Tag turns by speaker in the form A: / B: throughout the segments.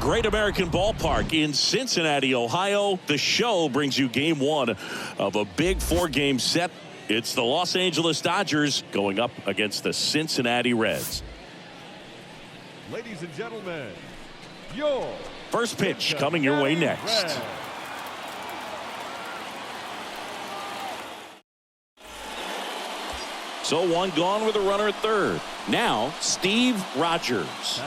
A: Great American Ballpark in Cincinnati, Ohio. The show brings you game one of a big four-game set. It's the Los Angeles Dodgers going up against the Cincinnati Reds.
B: Ladies and gentlemen, your
A: first pitch coming your way next. So one gone with a runner at third. Now Steve Rogers.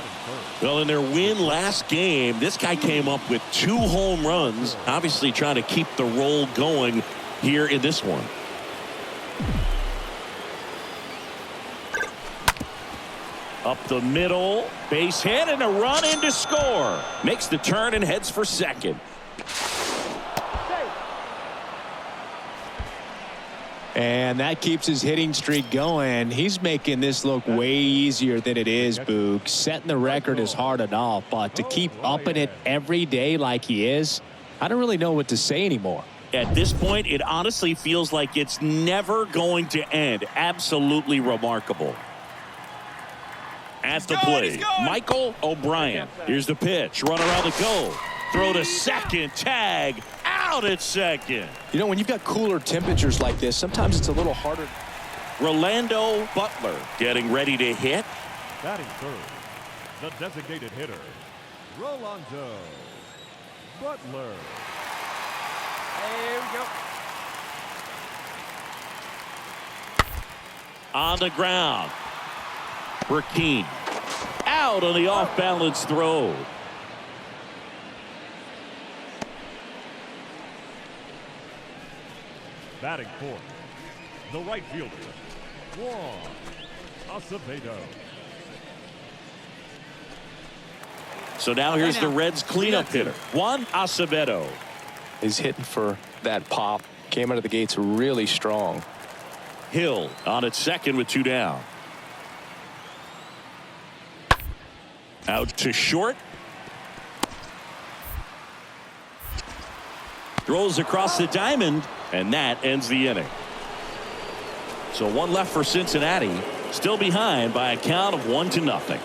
A: Well, in their win last game, this guy came up with 2 home runs, obviously trying to keep the roll going here in this one. Up the middle, base hit, and a run in to score. Makes the turn and heads for second.
C: And that keeps his hitting streak going. He's making this look way easier than it is, Boog. Setting the record is hard enough, but to keep upping it every day like he is, I don't really know what to say anymore.
A: At this point, it honestly feels like it's never going to end. Absolutely remarkable. At the plate, Michael O'Brien. Here's the pitch. Run around the goal. Throw to second. Tag. Out at second.
C: You know, when you've got cooler temperatures like this, sometimes it's a little harder.
A: Rolando Butler getting ready to hit.
B: Batting third, the designated hitter, Rolando Butler.
D: There we go.
A: On the ground. Burkeen. Out on the off-balance throw.
B: Batting fourth, the right fielder, Juan Acevedo.
A: So now here's the Reds cleanup hitter, Juan Acevedo.
C: He's hitting for that pop. Came out of the gates really strong.
A: Hill on at second with 2 down. Out to short. Throws across the diamond, and that ends the inning. So 1 left for Cincinnati, still behind by a count of 1-0.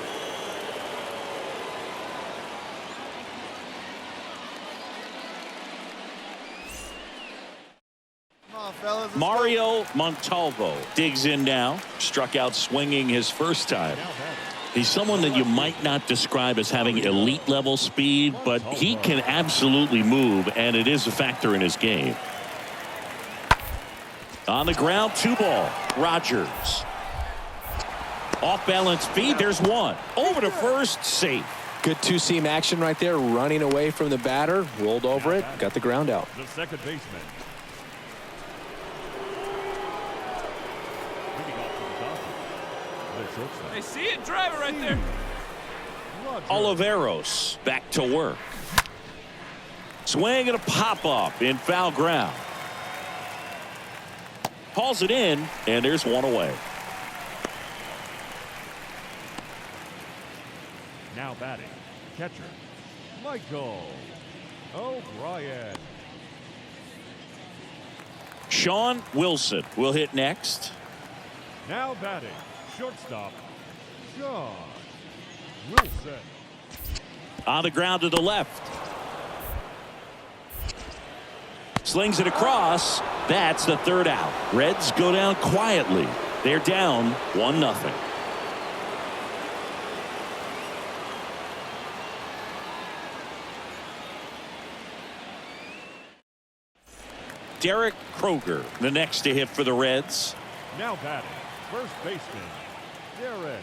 A: Mario Montalvo digs in now. Struck out swinging his first time. He's someone that you might not describe as having elite level speed, but he can absolutely move, and it is a factor in his game. On the ground, 2-ball. Rogers. Off balance feed. There's one. Over to first. Safe.
C: Good two-seam action right there. Running away from the batter. Rolled over it. Got the ground out.
B: The second baseman.
D: They see it, driver right there.
A: Oliveros back to work. Swing and a pop-up in foul ground. Hauls it in, and there's one away.
B: Now batting, catcher, Michael O'Brien.
A: Sean Wilson will hit next.
B: Now batting, shortstop, Sean Wilson.
A: On the ground to the left. Slings it across. That's the third out. Reds go down quietly. They're down 1-0. Derek Kroger, the next to hit for the Reds.
B: Now batting, first baseman, Derek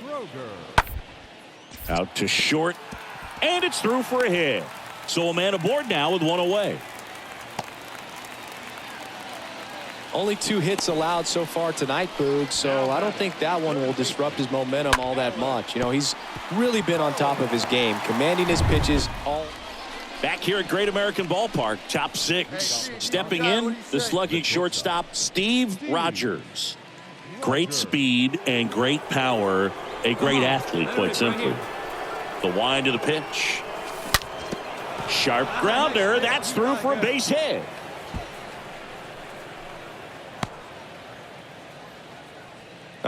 B: Kroger.
A: Out to short, and it's through for a hit. So a man aboard now with 1 away.
C: Only 2 hits allowed so far tonight, Boog, so I don't think that one will disrupt his momentum all that much. You know, he's really been on top of his game, commanding his pitches all.
A: Back here at Great American Ballpark, top 6. Stepping in, the slugging shortstop, Steve Rogers. Great speed and great power. A great athlete, quite simply. The wind of the pitch. Sharp grounder. That's through for a base hit.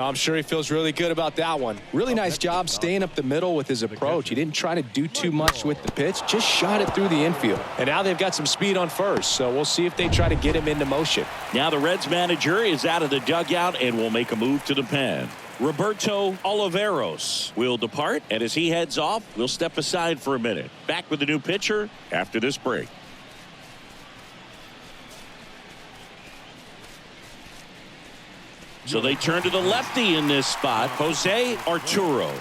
C: I'm sure he feels really good about that one. Really nice job staying up the middle with his approach. He didn't try to do too much with the pitch, just shot it through the infield. And now they've got some speed on first, so we'll see if they try to get him into motion.
A: Now the Reds manager is out of the dugout and will make a move to the pen. Roberto Oliveros will depart, and as he heads off, we'll step aside for a minute. Back with the new pitcher after this break. So they turn to the lefty in this spot, Jose Arturo.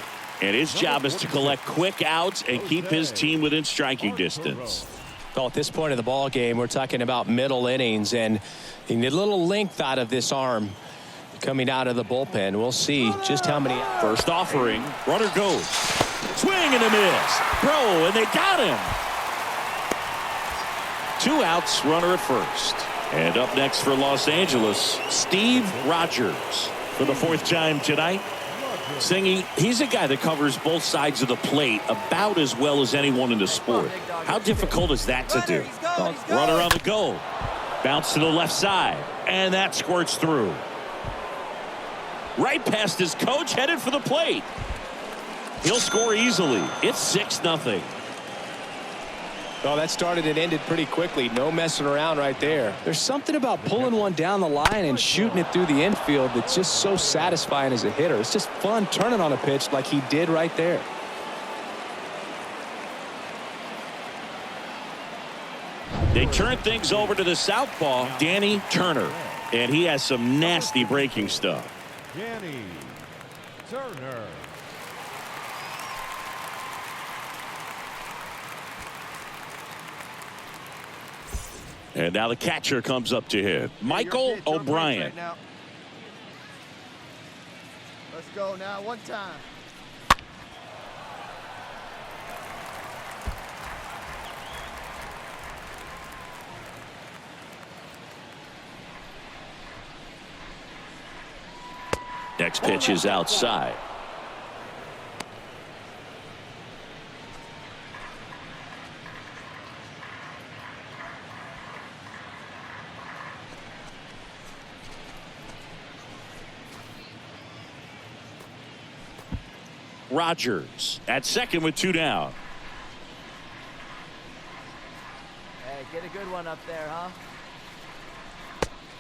A: And his job is to collect quick outs and keep his team within striking distance.
C: Well, at this point of the ball game, we're talking about middle innings, and you need a little length out of this arm coming out of the bullpen. We'll see just how many.
A: First offering, runner goes. Swing and a miss. Throw, and they got him. 2 outs, runner at first. And up next for Los Angeles, Steve Rogers for the 4th time tonight. Singy, he's a guy that covers both sides of the plate about as well as anyone in the sport. How difficult is that to do? Runner on the go. Bounce to the left side. And that squirts through. Right past his coach, headed for the plate. He'll score easily. It's 6-0.
C: Oh, that started and ended pretty quickly. No messing around right there. There's something about pulling one down the line and shooting it through the infield that's just so satisfying as a hitter. It's just fun turning on a pitch like he did right there.
A: They turn things over to the southpaw, Danny Turner. And he has some nasty breaking stuff.
B: Danny Turner.
A: And now the catcher comes up to him, Michael O'Brien.
E: Right, let's go now, one time.
A: Next pitch is outside. Rogers at second with 2 down.
E: Hey, get a good one up there, huh?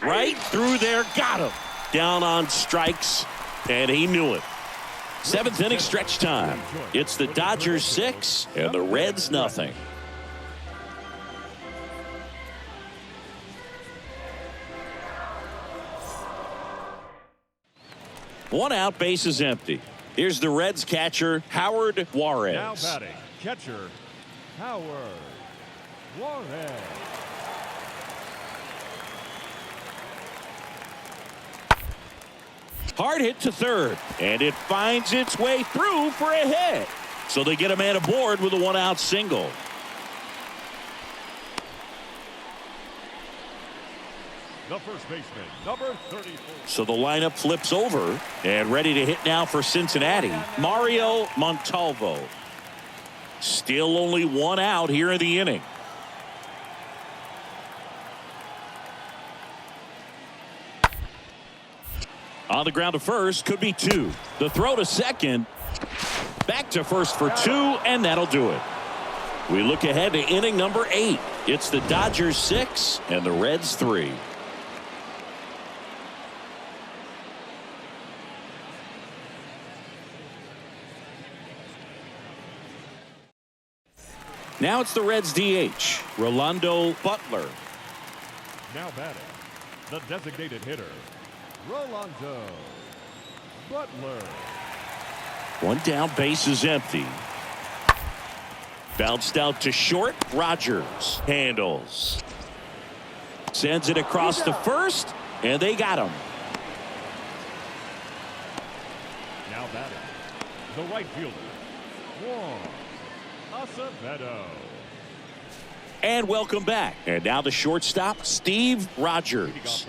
A: Right through there, got him. Down on strikes, and he knew it. 7th inning stretch time. It's the Dodgers 6 and the Reds nothing. One out, base is empty. Here's the Reds catcher, Howard Juarez.
B: Now batting, catcher, Howard Juarez.
A: Hard hit to third, and it finds its way through for a hit. So they get a man aboard with a 1-out single.
B: The first baseman, number 34.
A: So the lineup flips over, and ready to hit now for Cincinnati, Mario Montalvo. Still only 1 out here in the inning. On the ground to first, could be 2. The throw to second. Back to first for 2, and that'll do it. We look ahead to inning number 8. It's the Dodgers 6 and the Reds 3. Now it's the Reds DH, Rolando Butler.
B: Now batting, the designated hitter, Rolando Butler.
A: 1 down, base is empty. Bounced out to short. Rogers handles. Sends it across to first, and they got him.
B: Now batting, the right fielder, Juan Acevedo.
A: And welcome back. And now the shortstop, Steve Rogers.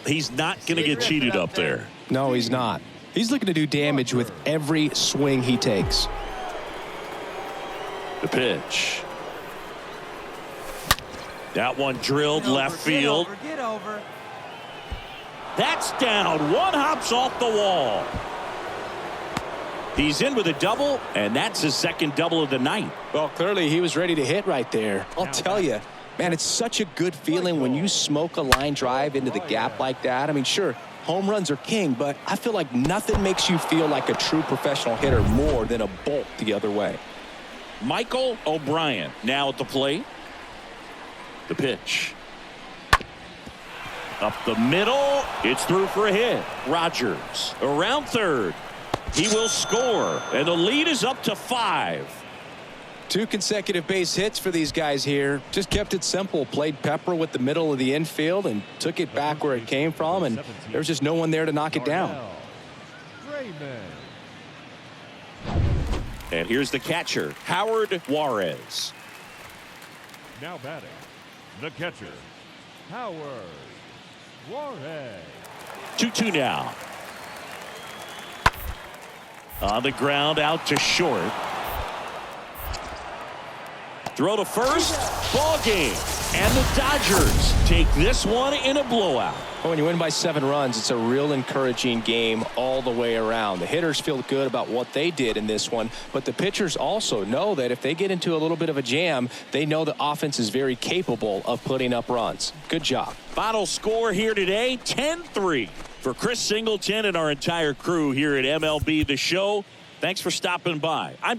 A: He's not going to get cheated up there.
C: No, he's not. He's looking to do damage with every swing he takes.
A: The pitch. That one drilled left field.
E: Get over.
A: That's down. One hops off the wall. He's in with a double, and that's his second double of the night.
C: Well, clearly he was ready to hit right there. I'll tell you, man, it's such a good feeling when you smoke a line drive into the gap like that. I mean, sure, home runs are king, but I feel like nothing makes you feel like a true professional hitter more than a bolt the other way.
A: Michael O'Brien now at the plate. The pitch. Up the middle. It's through for a hit. Rogers around third. He will score, and the lead is up to 5.
C: 2 consecutive base hits for these guys here. Just kept it simple. Played pepper with the middle of the infield and took it back where it came from, and there was just no one there to knock it down.
A: And here's the catcher, Howard Juarez.
B: Now batting, the catcher, Howard Juarez.
A: 2-2 now. On the ground, out to short. Throw to first. Ball game. And the Dodgers take this one in a blowout.
C: When you win by 7 runs, it's a real encouraging game all the way around. The hitters feel good about what they did in this one, but the pitchers also know that if they get into a little bit of a jam, they know the offense is very capable of putting up runs. Good job.
A: Final score here today, 10-3. For Chris Singleton and our entire crew here at MLB The Show, thanks for stopping by. I'm